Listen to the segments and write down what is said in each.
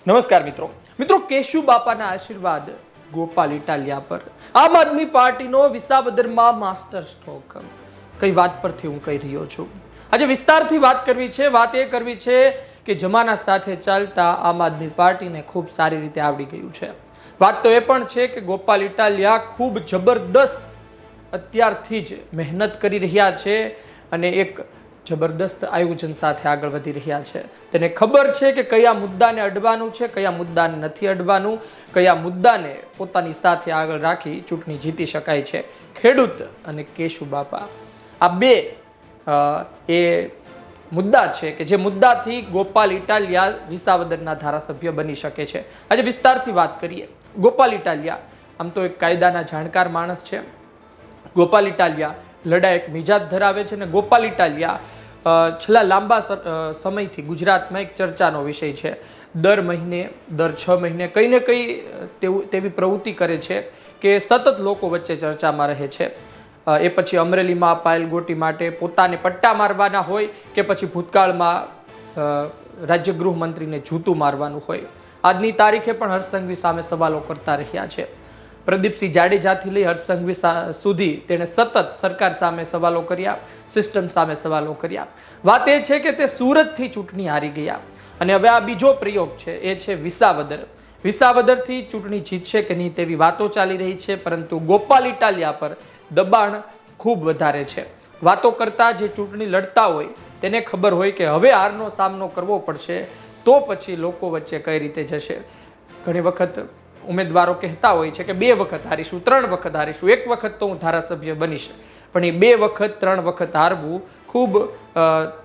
નમસ્કાર મિત્રો કેશુ બાપાના આશીર્વાદ ગોપાલ ઇટાલિયા પર આમ આદમી પાર્ટીનો વિસાવદરમાં માસ્ટર સ્ટ્રોક કઈ વાત પરથી હું કહી રહ્યો છું આજે વિસ્તારથી વાત કરવી છે વાત એ કરવી છે કે જમાના સાથે ચાલતા આમ આદમી પાર્ટીને ખૂબ સારી રીતે આવડી ગયું છે વાત તો એ પણ છે કે ગોપાલ ઇટાલિયા ખૂબ જબરદસ્ત અત્યારથી જ મહેનત કરી રહ્યા છે અને એક જબરદસ્ત આયોજન સાથે આગળ વધી રહ્યા છે તેને ખબર છે કે કયા મુદ્દાને અડવાનું છે કયા મુદ્દાને નથી અડવાનું કયા મુદ્દાને પોતાની સાથે આગળ રાખી ચૂંટણી જીતી શકાય છે ખેડૂત અને કેશુ બાપા આ બે એ મુદ્દા છે કે જે મુદ્દાથી ગોપાલ ઇટાલિયા વિસાવદરના ધારાસભ્ય બની શકે છે આજે વિસ્તારથી વાત કરીએ ગોપાલ ઇટાલિયા આમ તો એક કાયદાના જાણકાર માણસ છે ગોપાલ ઇટાલિયા લડાયક મિજાજ ધરાવે છે અને ગોપાલ ઇટાલિયા છેલ્લા લાંબા સમયથી ગુજરાતમાં એક ચર્ચાનો વિષય છે દર મહિને દર 6 મહિને કંઈ ને કંઈ તેવી પ્રવૃત્તિ કરે છે કે સતત લોકો વચ્ચે ચર્ચામાં રહે છે એ પછી અમરેલીમાં પાયલ ગોટી માટે પોતાને પટ્ટા મારવાના હોય કે પછી ભૂતકાળમાં રાજ્ય ગૃહમંત્રીને જૂતું મારવાનું હોય આજની તારીખે પણ હર્ષ સંઘવી સામે સવાલો કરતા રહ્યા છે પ્રદીપસિંહ જાડેજાથી લઈ હર્ષ સંઘવી સુધી તેણે સતત સરકાર સામે સવાલો કર્યા સિસ્ટમ સામે સવાલો કર્યા વાત એ છે કે તે સુરતથી ચૂંટણી હારી ગયા અને હવે આ બીજો પ્રયોગ છે એ છે વિસાવદરથી ચૂંટણી જીતશે કે નહીં તેવી વાતો ચાલી રહી છે પરંતુ ગોપાલ ઇટાલિયા પર દબાણ ખૂબ વધારે છે વાતો કરતા જે ચૂંટણી લડતા હોય તેને ખબર હોય કે હવે હારનો સામનો કરવો પડશે તો પછી લોકો વચ્ચે કઈ રીતે જશે ઘણી વખત ઉમેદવારો કહેતા હોય છે કે 2 વખત હારીશું 3 વખત હારીશું 1 વખત તો હું ધારાસભ્ય બનીશ પણ એ 2 વખત 3 વખત હારવું ખૂબ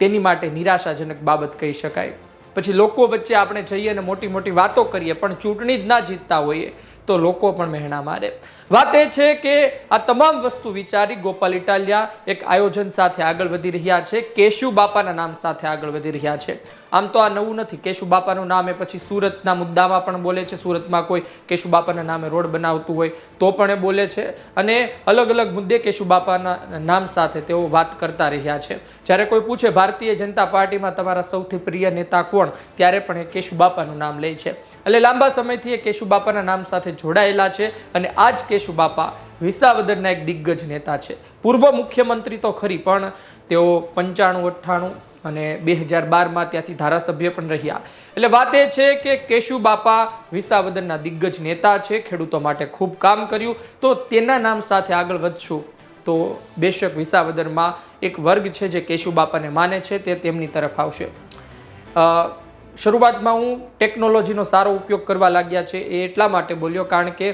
તેની માટે નિરાશાજનક બાબત કહી શકાય પછી લોકો વચ્ચે આપણે જઈએ અને મોટી મોટી વાતો કરીએ પણ ચૂંટણી જ ના જીતતા હોઈએ તો લોકો પણ મહેણા મારે વાત એ છે કે આ તમામ વસ્તુ વિચારી ગોપાલ ઇટાલિયા એક આયોજન સાથે આગળ વધી રહ્યા છે કેશુ બાપાના નામ સાથે આગળ વધી રહ્યા છે આમ તો આ નવું નથી કેશુ બાપાનું નામ એ પછી સુરતના મુદ્દામાં પણ બોલે છે સુરતમાં કોઈ કેશુ બાપાના નામે રોડ બનાવતું હોય તો પણ એ બોલે છે અને અલગ અલગ મુદ્દે કેશુ બાપાના નામ સાથે તેઓ વાત કરતા રહ્યા છે જ્યારે કોઈ પૂછે ભારતીય જનતા પાર્ટીમાં તમારા સૌથી પ્રિય નેતા કોણ ત્યારે પણ એ કેશુ બાપાનું નામ લે છે એટલે લાંબા સમયથી એ કેશુ બાપાના નામ સાથે જોડાયેલા છે અને આ જ કેશુ બાપા વિસાવદરના એક દિગ્ગજ નેતા છે પૂર્વ મુખ્યમંત્રી તો ખરી પણ તેઓ 95-98 અને 2012માં ત્યાંથી ધારાસભ્ય પણ રહ્યા એટલે વાત એ છે કે કેશુ બાપા વિસાવદરના દિગ્ગજ નેતા છે ખેડૂતો માટે ખૂબ કામ કર્યું તો તેના નામ સાથે આગળ વધશું તો બેશક વિસાવદરમાં એક વર્ગ છે જે કેશુ બાપાને માને છે તે તેમની તરફ આવશે શરૂઆતમાં હું ટેકનોલોજીનો સારો ઉપયોગ કરવા લાગ્યા છે એ એટલા માટે બોલ્યો કારણ કે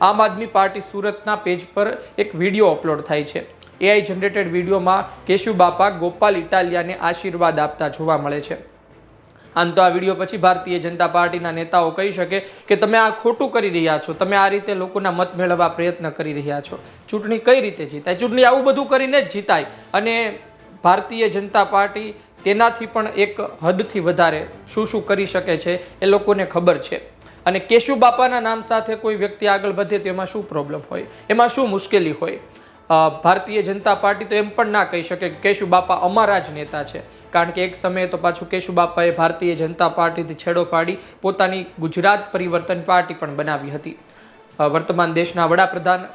આમ આદમી પાર્ટી સુરતના પેજ પર એક વિડીયો અપલોડ થાય છે AI જનરેટેડ વિડીયોમાં કેશુ બાપા ગોપાલ ઇટાલિયાને આશીર્વાદ આપતા જોવા મળે છે આમ તો આ વિડીયો પછી ભારતીય જનતા પાર્ટીના નેતાઓ કહી શકે કે તમે આ ખોટું કરી રહ્યા છો તમે આ રીતે લોકોના મત મેળવવા પ્રયત્ન કરી રહ્યા છો ચૂંટણી કઈ રીતે જીતાય ચૂંટણી આવું બધું કરીને જ જીતાય અને ભારતીય જનતા પાર્ટી તેનાથી પણ એક હદથી વધારે શું કરી શકે છે એ લોકોને ખબર છે અને કેશુ બાપાના નામ સાથે કોઈ વ્યક્તિ આગળ વધે તો એમાં શું પ્રોબ્લેમ હોય એમાં શું મુશ્કેલી હોય ભારતીય જનતા પાર્ટી તો એમ પણ ના કહી શકે કે કેશુ બાપા અમારા જ નેતા છે કારણ કે એક સમયે તો પાછું કેશુ બાપાએ ભારતીય જનતા પાર્ટીથી છેડો પાડી પોતાની ગુજરાત પરિવર્તન પાર્ટી પણ બનાવી હતી વર્તમાન દેશના વડાપ્રધાન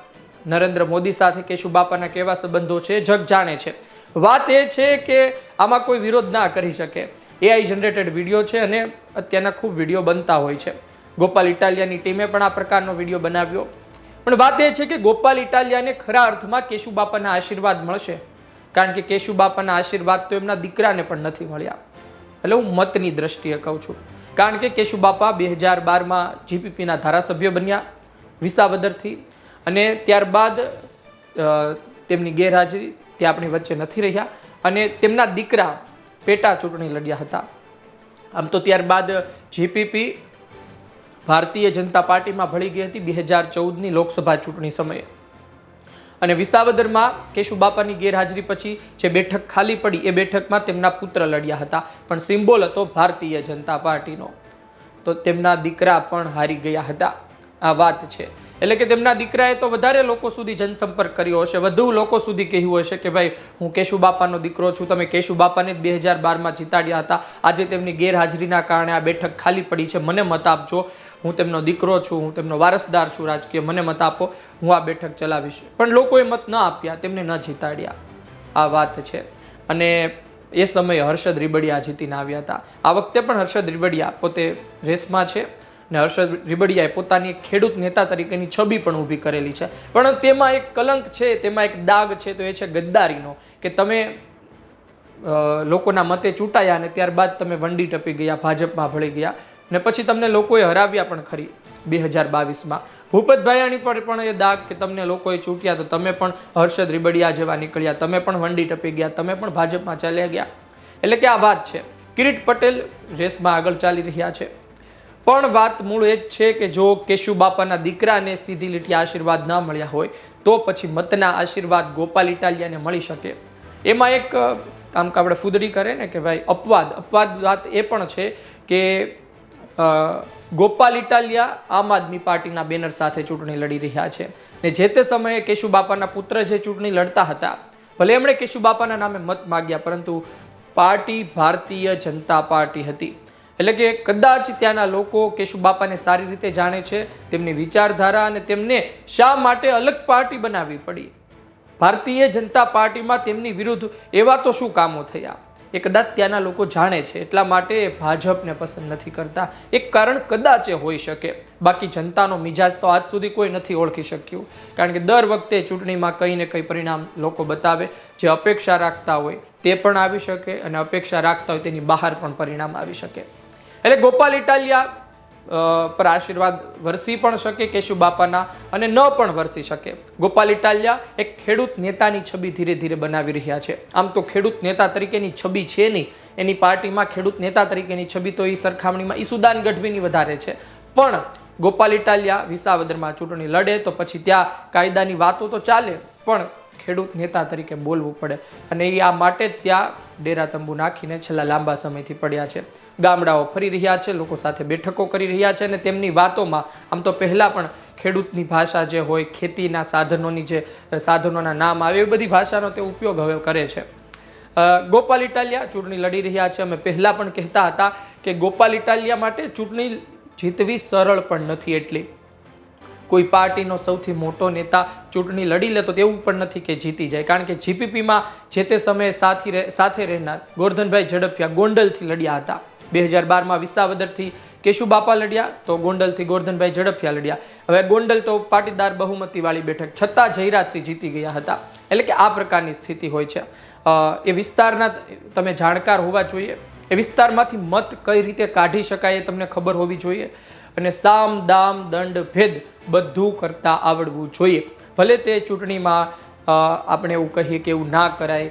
નરેન્દ્ર મોદી સાથે કેશુ બાપાના કેવા સંબંધો છે જગ જાણે છે વાત એ છે કે આમાં કોઈ વિરોધ ના કરી શકે AI જનરેટેડ વિડીયો છે અને અત્યારના ખૂબ વિડીયો બનતા હોય છે ગોપાલ ઇટાલિયાની ટીમે પણ આ પ્રકારનો વિડીયો બનાવ્યો પણ વાત એ છે કે ગોપાલ ઇટાલિયાને ખરા અર્થમાં કેશુ બાપાના આશીર્વાદ મળશે કારણ કે કેશુ બાપાના આશીર્વાદ તો એમના દીકરાને પણ નથી મળ્યા એટલે હું મતની દ્રષ્ટિએ કહું છું કારણ કે કેશુ બાપા 2012માં GPPના ધારાસભ્ય બન્યા વિસાવદરથી અને ત્યારબાદ તેમની ગેરહાજરી તે આપણી વચ્ચે નથી રહ્યા અને તેમના દીકરા પેટા ચૂંટણી લડ્યા હતા આમ તો ત્યારબાદ GPP ભારતીય જનતા પાર્ટીમાં ભળી ગઈ હતી 2014ની લોકસભા ચૂંટણી સમયે અને વિસાવદરમાં કેશુ બાપાની ગેરહાજરી પછી જે બેઠક ખાલી પડી એ બેઠકમાં તેમના પુત્ર લડ્યા હતા પણ સિમ્બોલ હતો ભારતીય જનતા પાર્ટીનો તો તેમના દીકરા પણ હારી ગયા હતા આ વાત છે એટલે કે તેમના દીકરાએ તો વધારે લોકો સુધી જનસંપર્ક કર્યો હશે, વધુ લોકો સુધી કહ્યું હશે કે ભાઈ હું કેશુબાપાનો દીકરો છું, તમે કેશુબાપાને જ 2012માં જીતાડ્યા હતા, આજે તેમની ગેરહાજરીના કારણે આ બેઠક ખાલી પડી છે, મને મત આપજો, હું તેમનો દીકરો છું, હું તેમનો વારસદાર છું રાજકીય, મને મત આપો, હું આ બેઠક ચલાવીશ. પણ લોકોએ મત ન આપ્યા, તેમને ન જીતાડ્યા. આ વાત છે. અને એ સમયે હર્ષદ રીબડિયા જીતીને આવ્યા હતા. આ વખતે પણ હર્ષદ રીબડિયા પોતે રેસમાં છે ને હર્ષદ રીબડિયાએ પોતાની એક ખેડૂત નેતા તરીકેની છબી પણ ઊભી કરેલી છે. પણ તેમાં એક કલંક છે, તેમાં એક દાગ છે, તો એ છે ગદ્દારીનો, કે તમે લોકોના મતે ચૂંટાયા અને ત્યારબાદ તમે વંડી ટપી ગયા, ભાજપમાં ભળી ગયા ને પછી તમને લોકોએ હરાવ્યા પણ ખરી 2022માં. ભૂપત ભાયાણી પર પણ એ દાગ કે તમને લોકોએ ચૂંટ્યા તો તમે પણ હર્ષદ રીબડિયા જેવા નીકળ્યા, તમે પણ વંડી ટપી ગયા, તમે પણ ભાજપમાં ચાલ્યા ગયા. એટલે કે આ વાત છે. કિરીટ પટેલ રેસમાં આગળ ચાલી રહ્યા છે. પણ વાત મૂળ એ જ છે કે જો કેશુબાપાના દીકરાને સીધી લીટી આશીર્વાદ ન મળ્યા હોય તો પછી મતના આશીર્વાદ ગોપાલ ઇટાલિયાને મળી શકે. એમાં એક આમ કે આપણે ફૂદડી કરે ને કે ભાઈ અપવાદ વાત એ પણ છે કે ગોપાલ ઇટાલિયા આમ આદમી પાર્ટીના બેનર સાથે ચૂંટણી લડી રહ્યા છે ને જે તે સમયે કેશુબાપાના પુત્ર જે ચૂંટણી લડતા હતા, ભલે એમણે કેશુબાપાના નામે મત માગ્યા, પરંતુ પાર્ટી ભારતીય જનતા પાર્ટી હતી. એટલે કે કદાચ ત્યાંના લોકો કેશુબાપાને સારી રીતે જાણે છે, તેમની વિચારધારા, અને તેમને શા માટે અલગ પાર્ટી બનાવવી પડી. ભારતીય જનતા પાર્ટીમાં તેમની વિરુદ્ધ એવા તો શું કામો થયા એ કદાચ ત્યાંના લોકો જાણે છે, એટલા માટે ભાજપને પસંદ નથી કરતા. એક કારણ કદાચ એ હોઈ શકે, બાકી જનતાનો મિજાજ તો આજ સુધી કોઈ નથી ઓળખી શક્યું. કારણ કે દર વખતે ચૂંટણીમાં કંઈ ને કંઈ પરિણામ લોકો બતાવે. જે અપેક્ષા રાખતા હોય તે પણ આવી શકે અને અપેક્ષા રાખતા હોય તેની બહાર પણ પરિણામ આવી શકે. એટલે ગોપાલ ઇટાલિયા પર આશીર્વાદ વરસી પણ શકે કેશુબાપાના અને ન પણ વરસી શકે. ગોપાલ ઇટાલિયા એક ખેડૂત નેતાની છબી ધીરે ધીરે બનાવી રહ્યા છે. આમ તો ખેડૂત નેતા તરીકેની છબી છે નહીં, એની પાર્ટીમાં ખેડૂત નેતા તરીકેની છબી તો એ સરખામણીમાં ઈસુદાન ગઢવીની વધારે છે. પણ ગોપાલ ઇટાલિયા વિસાવદરમાં ચૂંટણી લડે તો પછી ત્યાં કાયદાની વાતો તો ચાલે, પણ ખેડૂત નેતા તરીકે બોલવું પડે અને એ આ માટે જ ત્યાં ડેરા તંબુ નાખીને છેલ્લા લાંબા સમયથી પડ્યા છે. ગામડાઓ ફરી રહ્યા છે, લોકો સાથે બેઠકો કરી રહ્યા છે અને તેમની વાતોમાં આમ તો પહેલાં પણ ખેડૂતની ભાષા જે હોય, ખેતીના સાધનોની જે સાધનોના નામ આવે એ બધી ભાષાનો તે ઉપયોગ હવે કરે છે. ગોપાલ ઇટાલિયા ચૂંટણી લડી રહ્યા છે. અમે પહેલાં પણ કહેતા હતા કે ગોપાલ ઇટાલિયા માટે ચૂંટણી જીતવી સરળ પણ નથી. એટલી કોઈ પાર્ટીનો સૌથી મોટો નેતા ચૂંટણી લડી લે તો તેવું પણ નથી કે જીતી જાય. કારણ કે જીપીપીમાં જે તે સમયે સાથે રહેનાર ગોરધનભાઈ ઝડફિયા ગોંડલથી લડ્યા હતા. 2012માં વિસાવદરથી કેશુબાપા લડ્યા તો ગોંડલથી ગોરધનભાઈ ઝડફિયા લડ્યા. હવે ગોંડલ તો પાટીદાર બહુમતીવાળી બેઠક, છતાં જયરાજસિંહ જીતી ગયા હતા. એટલે કે આ પ્રકારની સ્થિતિ હોય છે. એ વિસ્તારના તમે જાણકાર હોવા જોઈએ. એ વિસ્તારમાંથી મત કઈ રીતે કાઢી શકાય એ તમને ખબર હોવી જોઈએ. અને સામ દામ દંડ ભેદ બધું કરતા આવડવું જોઈએ. ભલે તે ચૂંટણીમાં આપણે એવું કહીએ કે એવું ના કરાય,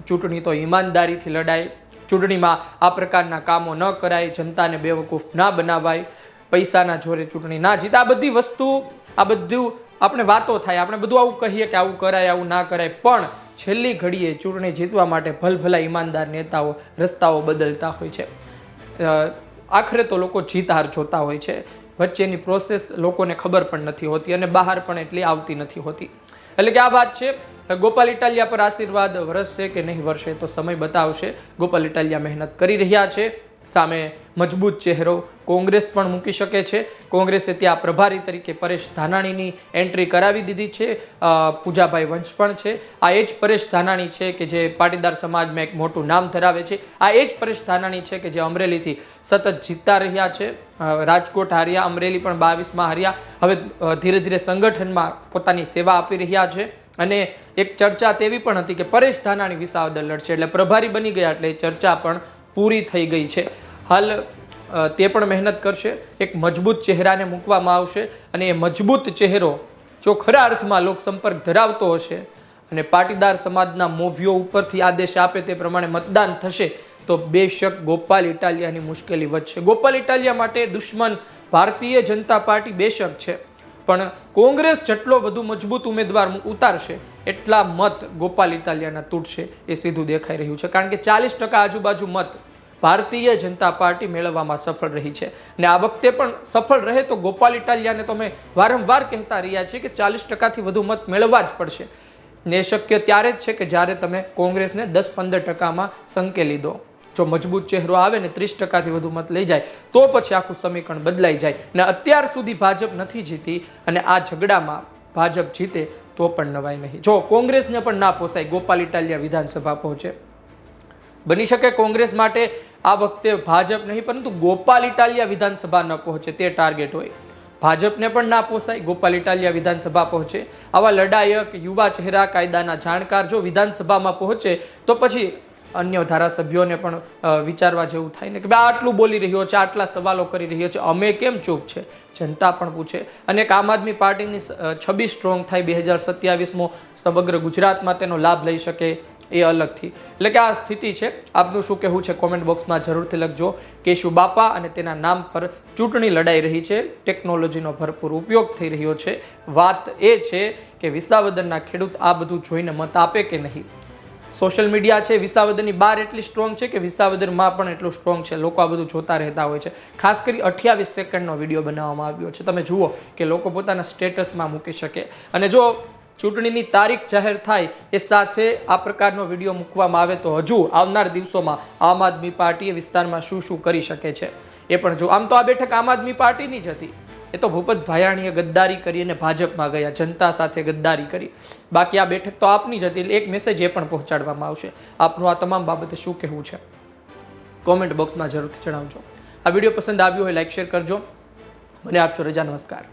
ચૂંટણી તો ઈમાનદારીથી લડાય, ચૂંટણીમાં આ પ્રકારના કામો ન કરાય, જનતાને બેવકૂફ ના બનાવાય, પૈસાના જોરે ચૂંટણી ના જીત, આ બધી વસ્તુ, આ બધું આપણે વાતો થાય, આપણે બધું આવું કહીએ કે આવું કરાય આવું ના કરાય, પણ છેલ્લી ઘડીએ ચૂંટણી જીતવા માટે ભલભલા ઈમાનદાર નેતાઓ રસ્તાઓ બદલતા હોય છે. આખરે તો લોકો જીત હાર જોતા હોય છે, વચ્ચેની પ્રોસેસ લોકોને ખબર પણ નથી હોતી અને બહાર પણ એટલી આવતી નથી હોતી. એટલે કે આ વાત છે. ગોપાલ ઇટાલિયા પર આશીર્વાદ વરસશે કે નહીં વરસે તો સમય બતાવશે. ગોપાલ ઇટાલિયા મહેનત કરી રહ્યા છે. સામે મજબૂત ચહેરો કોંગ્રેસ પણ મૂકી શકે છે. કોંગ્રેસે ત્યાં પ્રભારી તરીકે પરેશ ધાનાણીની એન્ટ્રી કરાવી દીધી છે. પૂજાભાઈ વંશ પણ છે. આ એ જ પરેશ ધાનાણી છે કે જે પાટીદાર સમાજમાં એક મોટું નામ ધરાવે છે. આ એ જ પરેશ ધાનાણી છે કે જે અમરેલીથી સતત જીતતા રહ્યા છે. રાજકોટ હાર્યા, અમરેલી પણ 22માં હાર્યા. હવે ધીરે ધીરે સંગઠનમાં પોતાની સેવા આપી રહ્યા છે. અને એક ચર્ચા તેવી પણ હતી કે પરેશ ધાનાણી વિસાવદર લડશે, એટલે પ્રભારી બની ગયા એટલે ચર્ચા પણ પૂરી થઈ ગઈ છે. હાલ તે પણ મહેનત કરશે. એક મજબૂત ચહેરાને મૂકવામાં આવશે અને એ મજબૂત ચહેરો જો ખરા અર્થમાં લોકસંપર્ક ધરાવતો હશે અને પાટીદાર સમાજના મોભીઓ ઉપરથી આદેશ આપે તે પ્રમાણે મતદાન થશે તો બેશક ગોપાલ ઇટાલિયાની મુશ્કેલી વધશે. ગોપાલ ઇટાલિયા માટે દુશ્મન ભારતીય જનતા પાર્ટી બેશક છે, પણ કોંગ્રેસ જેટલો વધુ મજબૂત ઉમેદવાર ઉતારશે એટલા મત ગોપાલ ઇટાલિયાના તૂટશે, એ સીધું દેખાઈ રહ્યું છે. કારણ કે 40% આજુબાજુ મત ભારતીય જનતા પાર્ટી મેળવવામાં સફળ રહી છે અને આ વખતે પણ સફળ રહે તો ગોપાલ ઇટાલિયાને તો અમે વારંવાર કહેતા રહ્યા છીએ કે 40%થી વધુ મત મેળવવા જ પડશે ને શક્ય ત્યારે જ છે કે જ્યારે તમે કોંગ્રેસને 10-15%માં સંકેલી દો. જો મજબૂત ચહેરો આવે ને 30%થી વધુ મત લઈ જાય તો પછી આખું સમીકરણ બદલાઈ જાય ને અત્યાર સુધી ભાજપ નથી જીતી અને આ ઝઘડામાં ભાજપ જીતે તો પણ નવાઈ નહીં. જો કોંગ્રેસને પણ ના પોસાય ગોપાલ ઇટાલિયા વિધાનસભા પહોંચે, બની શકે કોંગ્રેસ માટે આ વખતે ભાજપ નહીં પરંતુ ગોપાલ ઇટાલિયા વિધાનસભા ન પહોંચે તે ટાર્ગેટ હોય. ભાજપને પણ ના પોસાય ગોપાલ ઇટાલિયા વિધાનસભા પહોંચે. આવા લડાયક યુવા ચહેરા કાયદાના જાણકાર જો વિધાનસભામાં પહોંચે તો પછી અન્ય ધારાસભ્યોને પણ વિચારવા જેવું થાય ને કે ભાઈ આટલું બોલી રહ્યો છે, આટલા સવાલો કરી રહ્યો છે, અમે કેમ ચૂપ છે? જનતા પણ પૂછે. અને એક આમ આદમી પાર્ટીની છબી સ્ટ્રોંગ થાય 2027માં સમગ્ર ગુજરાતમાં તેનો લાભ લઈ શકે એ અલગથી. એટલે કે આ સ્થિતિ છે. આપનું શું કહેવું છે કોમેન્ટ બોક્સમાં જરૂરથી લખજો. કેશુ બાપા અને તેના નામ પર ચૂંટણી લડાઈ રહી છે, ટેકનોલોજીનો ભરપૂર ઉપયોગ થઈ રહ્યો છે. વાત એ છે કે વિસાવદરના ખેડૂત આ બધું જોઈને મત આપે કે નહીં. સોશિયલ મીડિયા છે વિસાવદરની બહાર એટલી સ્ટ્રોંગ છે કે વિસાવદરમાં પણ એટલું સ્ટ્રોંગ છે. લોકો આ બધું જોતા રહેતા હોય છે. ખાસ કરી 28 સેકન્ડનો વિડીયો બનાવવામાં આવ્યો છે. તમે જુઓ કે લોકો પોતાના સ્ટેટસમાં મૂકી શકે. અને જો ચૂંટણીની તારીખ જાહેર થાય એ સાથે આ પ્રકારનો વિડીયો મૂકવામાં આવે તો હજુ આવનાર દિવસોમાં આમ આદમી પાર્ટી એ વિસ્તારમાં શું શું કરી શકે છે એ પણ જો. આમ તો આ બેઠક આમ આદમી પાર્ટીની જ હતી. એ તો ભૂપત ભાયાણીએ ગદ્દારી કરી અને ભાજપમાં ગયા, જનતા સાથે ગદ્દારી કરી. બાકી આ બેઠક તો આપની જ હતી. એટલે એક મેસેજ એ પણ પહોંચાડવામાં આવશે. આપનું આ તમામ બાબતે શું કહેવું છે કોમેન્ટ બોક્સમાં જરૂરથી જણાવજો. આ વિડીયો પસંદ આવ્યો હોય લાઈક શેર કરજો. મને આપશો રજા. નમસ્કાર.